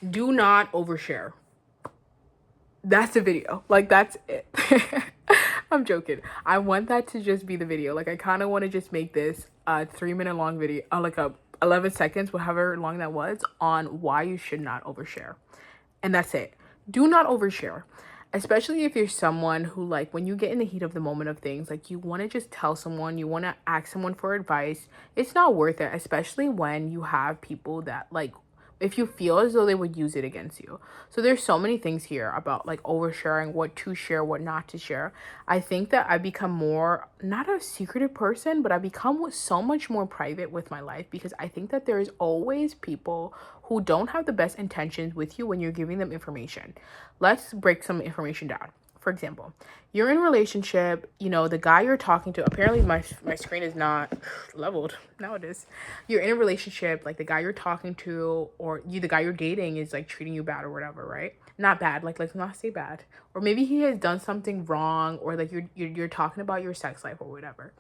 Do not overshare. That's the video. Like, that's it. I'm joking. I want that to just be the video. Like, I kind of want to just make this a 3 minute long video, like a 11 seconds, whatever long that was, on why you should not overshare. And that's it. Do not overshare. Especially if you're someone who, like, when you get in the heat of the moment of things, like, you want to just tell someone, you want to ask someone for advice. It's not worth it, especially when you have people that, like, if you feel as though they would use it against you. So there's so many things here about like oversharing, what to share, what not to share. I think that I become more, not a secretive person, but I become so much more private with my life, because I think that there's always people who don't have the best intentions with you when you're giving them information. Let's break some information down. For example, you're in a relationship, the guy you're talking to, apparently my screen is not leveled. Now it is. You're in a relationship, like the guy you're talking to, or the guy you're dating is like treating you bad or whatever, right? Not bad, like let's not say bad. Or maybe he has done something wrong, or like you're talking about your sex life or whatever.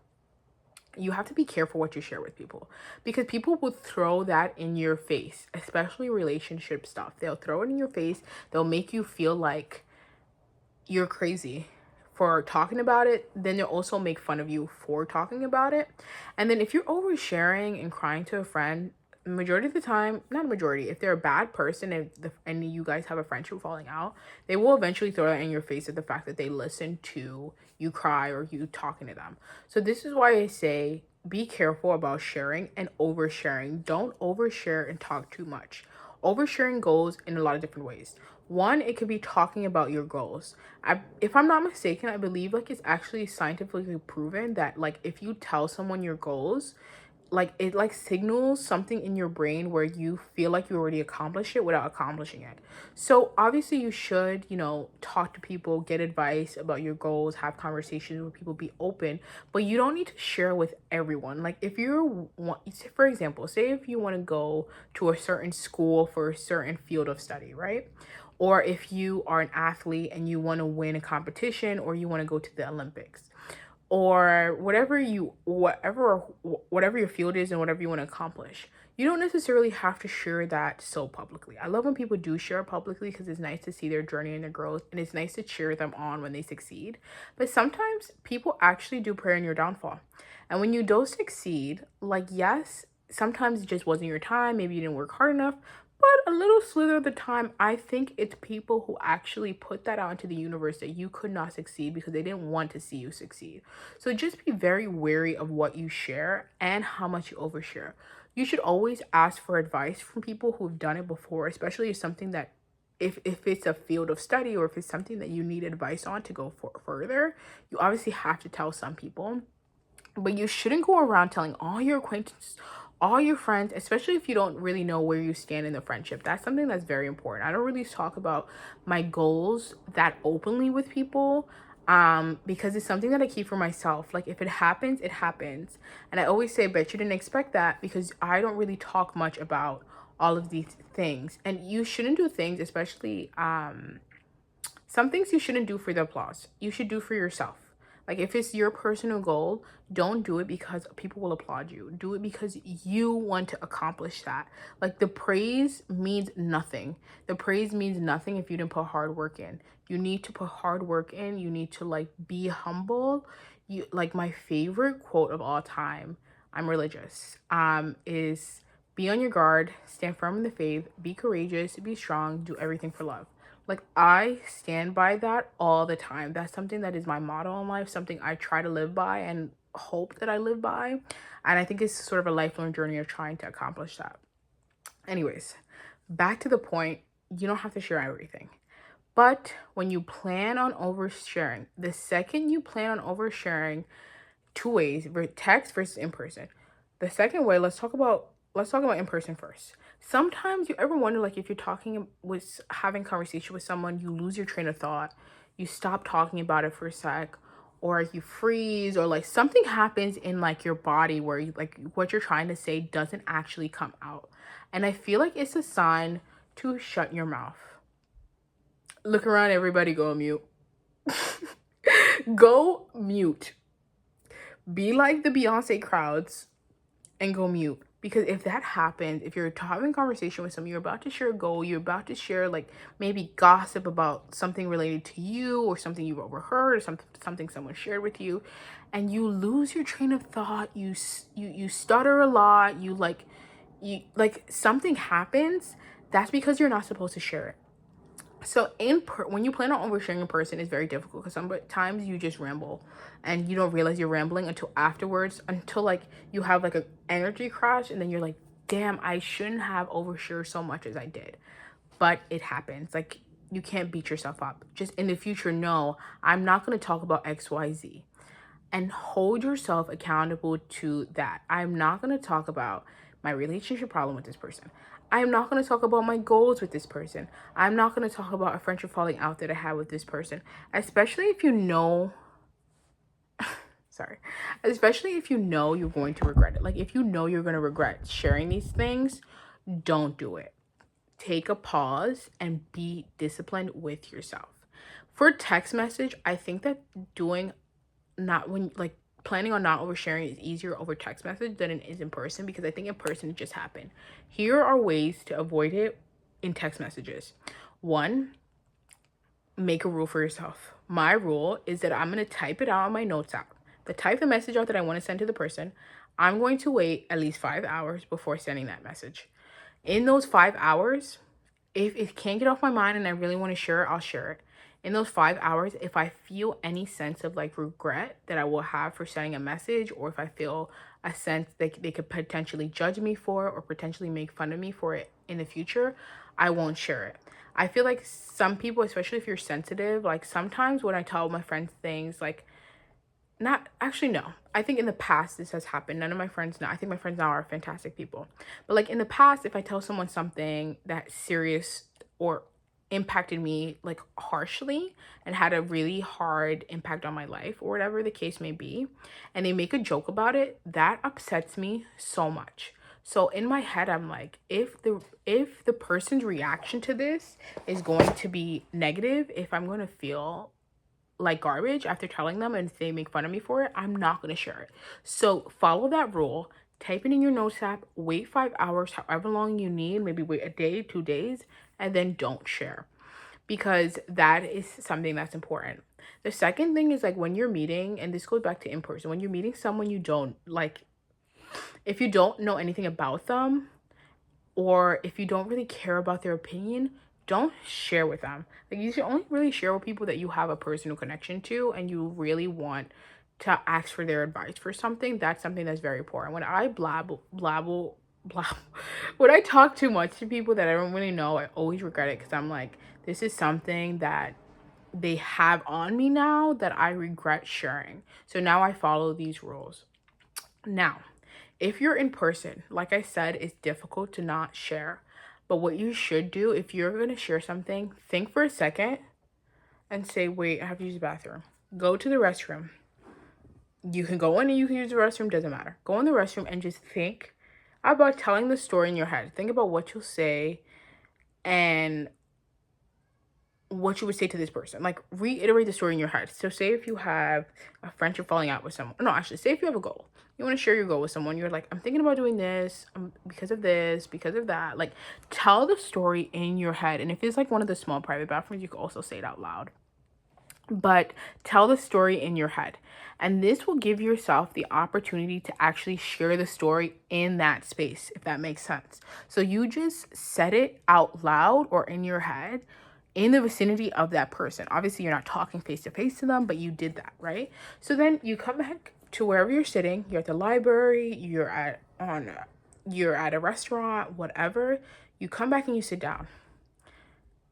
You have to be careful what you share with people, because people will throw that in your face, especially relationship stuff. They'll throw it in your face. They'll make you feel like you're crazy for talking about it. Then they'll also make fun of you for talking about it. And then if you're oversharing and crying to a friend, majority of the time, not a majority, if they're a bad person and you guys have a friendship falling out, they will eventually throw that in your face at the fact that they listen to you cry or you talking to them. So this is why I say be careful about sharing and oversharing. Don't overshare and talk too much. Oversharing goes in a lot of different ways. One, it could be talking about your goals. If I'm not mistaken, I believe like it's actually scientifically proven that like if you tell someone your goals, like it like signals something in your brain where you feel like you already accomplished it without accomplishing it. So obviously you should, talk to people, get advice about your goals, have conversations with people, be open, but you don't need to share with everyone. Like if you're, for example, say if you want to go to a certain school for a certain field of study, right? Or if you are an athlete and you want to win a competition, or you want to go to the Olympics, or whatever your field is and whatever you want to accomplish, you don't necessarily have to share that so publicly. I love when people do share publicly, because it's nice to see their journey and their growth, and it's nice to cheer them on when they succeed. But sometimes people actually do prey on your downfall, and when you don't succeed, like, yes, sometimes it just wasn't your time, maybe you didn't work hard enough, but a little slither of the time, I think it's people who actually put that out into the universe that you could not succeed because they didn't want to see you succeed. So just be very wary of what you share and how much you overshare. You should always ask for advice from people who've done it before, especially if something that, if it's a field of study, or if it's something that you need advice on to go for further. You obviously have to tell some people, but you shouldn't go around telling all your acquaintances, all your friends, especially if you don't really know where you stand in the friendship. That's something that's very important. I don't really talk about my goals that openly with people, because it's something that I keep for myself. Like if it happens, it happens. And I always say, bet you didn't expect that, because I don't really talk much about all of these things. And you shouldn't do things, especially some things you shouldn't do for the applause. You should do for yourself. Like if it's your personal goal, don't do it because people will applaud you. Do it because you want to accomplish that. Like the praise means nothing. The praise means nothing if you didn't put hard work in. You need to put hard work in. You need to like be humble. You like my favorite quote of all time, I'm religious, is be on your guard, stand firm in the faith, be courageous, be strong, do everything for love. Like I stand by that all the time. That's something that is my motto in life, something I try to live by and hope that I live by. And I think it's sort of a lifelong journey of trying to accomplish that. Anyways, back to the point, you don't have to share everything. But when you plan on oversharing, the second you plan on oversharing, two ways, text versus in person. The second way, let's talk about in person first. Sometimes you ever wonder, like if you're talking with having conversation with someone, you lose your train of thought, you stop talking about it for a sec, or you freeze, or like something happens in like your body where you like what you're trying to say doesn't actually come out. And I feel like it's a sign to shut your mouth. Look around, everybody, go mute. Go mute. Be like the Beyonce crowds and go mute. Because if that happens, if you're having a conversation with someone, you're about to share a goal, you're about to share like maybe gossip about something related to you or something you've overheard or something someone shared with you, and you lose your train of thought, you stutter a lot, you something happens, that's because you're not supposed to share it. So when you plan on oversharing in person, it's very difficult because sometimes you just ramble and you don't realize you're rambling until afterwards, until like you have like an energy crash, and then you're like, damn, I shouldn't have overshared so much as I did. But it happens. Like, you can't beat yourself up. Just in the future, no, I'm not going to talk about XYZ, and hold yourself accountable to that. I'm not going to talk about my relationship problem with this person. I'm not going to talk about my goals with this person. I'm not going to talk about a friendship falling out that I had with this person, especially if you know, sorry, especially if you know you're going to regret it. Like, if you know you're going to regret sharing these things, don't do it. Take a pause and be disciplined with yourself. For text message, I think that doing not when like planning on not oversharing is easier over text message than it is in person, because I think in person it just happened. Here are ways to avoid it in text messages. One, make a rule for yourself. My rule is that I'm going to type it out on my notes app. Type the message out that I want to send to the person. I'm going to wait at least 5 hours before sending that message. In those 5 hours, if it can't get off my mind and I really want to share it, I'll share it. In those 5 hours, if I feel any sense of like regret that I will have for sending a message, or if I feel a sense that they could potentially judge me for it or potentially make fun of me for it in the future, I won't share it. I feel like some people, especially if you're sensitive, like sometimes when I tell my friends things, like, not actually, no, I think in the past this has happened. None of my friends now, I think my friends now are fantastic people, but like in the past, if I tell someone something that's serious or impacted me like harshly and had a really hard impact on my life or whatever the case may be, and they make a joke about it, that upsets me so much. So in my head, I'm like, if the person's reaction to this is going to be negative, if I'm going to feel like garbage after telling them and if they make fun of me for it, I'm not going to share it. So follow that rule. Type it in your notes app. Wait 5 hours, however long you need. Maybe wait a day, 2 days, and then don't share, because that is something that's important. The second thing is like when you're meeting, and this goes back to in person, when you're meeting someone you don't like, if you don't know anything about them, or if you don't really care about their opinion, don't share with them. Like, you should only really share with people that you have a personal connection to and you really want to ask for their advice for something. That's something that's very important. When I blabble, when I talk too much to people that I don't really know, I always regret it, because I'm like, this is something that they have on me now that I regret sharing. So now I follow these rules. Now, if you're in person, like I said, it's difficult to not share. But what you should do, if you're going to share something, think for a second and say, wait, I have to use the bathroom. Go to the restroom. You can go in and you can use the restroom, doesn't matter. Go in the restroom and just think about telling the story in your head. Think about what you'll say and what you would say to this person. Like, reiterate the story in your head. So say if you have a friendship falling out with someone. No, actually, say if you have a goal. You want to share your goal with someone. You're like, I'm thinking about doing this because of this, because of that. Like, tell the story in your head. And if it's like one of the small private bathrooms, you can also say it out loud. But tell the story in your head. And this will give yourself the opportunity to actually share the story in that space, if that makes sense. So you just said it out loud or in your head in the vicinity of that person. Obviously, you're not talking face to face to them, but you did that, right? So then you come back to wherever you're sitting. You're at the library, you're at a restaurant, whatever. You come back and you sit down.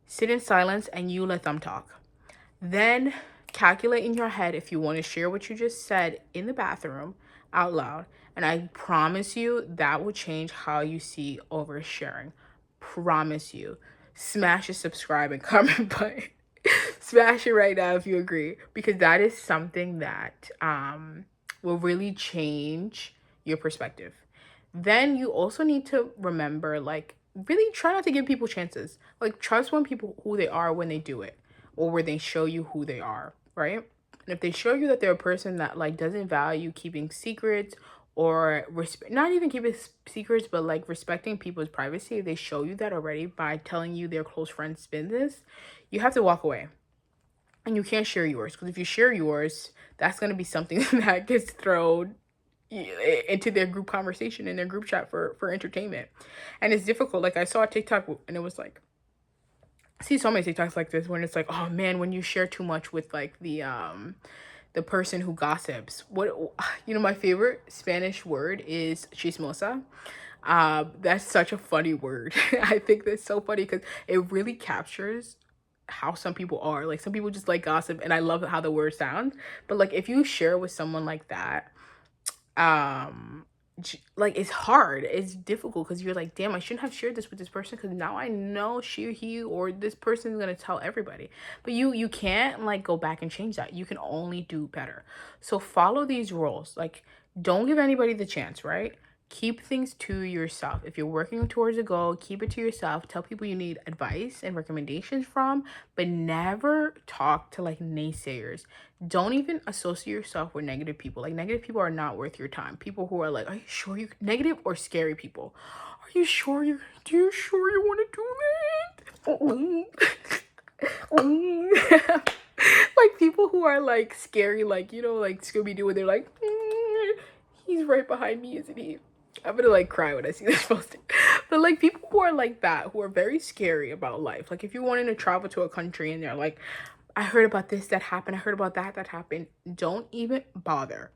Sit in silence and you let them talk. Then calculate in your head if you want to share what you just said in the bathroom out loud. And I promise you that will change how you see oversharing. Promise you. Smash the subscribe and comment button. Smash it right now if you agree, because that is something that will really change your perspective. Then you also need to remember, like, really try not to give people chances. Like, trust when people who they are when they do it, or when they show you who they are, right? And if they show you that they're a person that like doesn't value keeping secrets or not even keep it secrets, but like respecting people's privacy. If they show you that already by telling you their close friend's business, you have to walk away. And you can't share yours, because if you share yours, that's going to be something that gets thrown into their group conversation in their group chat for entertainment. And it's difficult. Like I saw a TikTok and it was like, I see so many TikToks like this when it's like, oh man, when you share too much with like the person who gossips. What, my favorite Spanish word is chismosa. That's such a funny word. I think that's so funny because it really captures how some people are. Like some people just like gossip, and I love how the word sounds. But like if you share with someone like that, um like it's hard, it's difficult, because you're like, damn, I shouldn't have shared this with this person, because now I know she, he, or this person is going to tell everybody. But you can't like go back and change that. You can only do better. So follow these rules. Like, don't give anybody the chance, right? Keep things to yourself. If you're working towards a goal, keep it to yourself. Tell people you need advice and recommendations from, but never talk to like naysayers. Don't even associate yourself with negative people. Like, negative people are not worth your time. People who are like, are you sure you, negative or scary people? Are you sure you, do you sure you want to do that? Like people who are like scary, like, like Scooby-Doo, where they're like, he's right behind me, isn't he? I'm gonna like cry when I see this posting. But like people who are like that, who are very scary about life. Like if you wanted to travel to a country and they're like, I heard about this that happened, I heard about that happened. Don't even bother.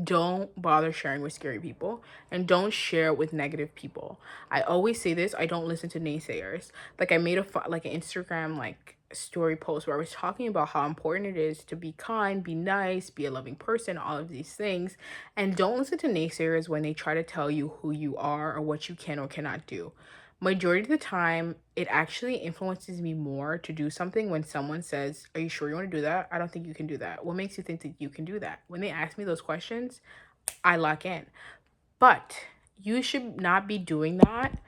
Don't bother sharing with scary people, and don't share with negative people. I always say this, I don't listen to naysayers. Like I made like an Instagram like story post where I was talking about how important it is to be kind, be nice, be a loving person, all of these things. And don't listen to naysayers when they try to tell you who you are or what you can or cannot do. Majority of the time, it actually influences me more to do something when someone says, are you sure you want to do that? I don't think you can do that. What makes you think that you can do that? When they ask me those questions, I lock in. But you should not be doing that